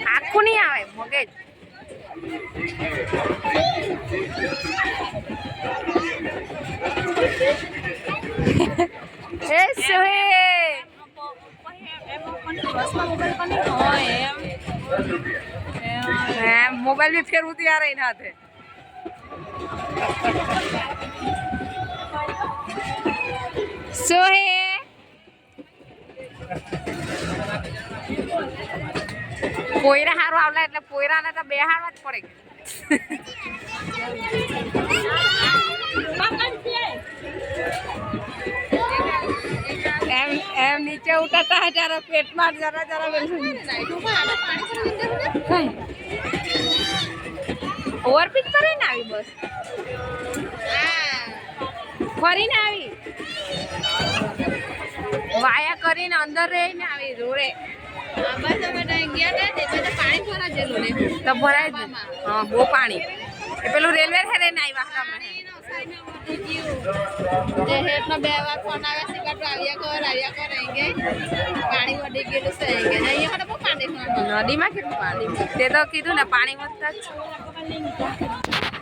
આખું નહીં આવે મગજ એ मोबाइल में फिर उतर आ रही ना थे सोहे पोयरा हारो आवला એટલે પોયરાને તો બેહાડવા જ પડે એમ નીચે ઉતરતા હે જરા પેટમાં જરા ઓવરપિક કરે ને આવી બસ ફરીને આવી વાયા કરીને અંદર રહીને આવી જોડે બસ અમે ગયા ને તે બધા પાણી ભરા જેલું ને તો ભરાય જ હા બહુ પાણી એ પેલું રેલવે થઈને આવ્યા હતા જે હેઠનો 2 વાર ફોન આવે સિગાટો આવ્યા કર આઈ પાણી વધી ગયેલું છે અહીંયા તો બહુ પાણી નદીમાં કેટલું પાણી તે તો કીધું ને પાણી વધતા જ છે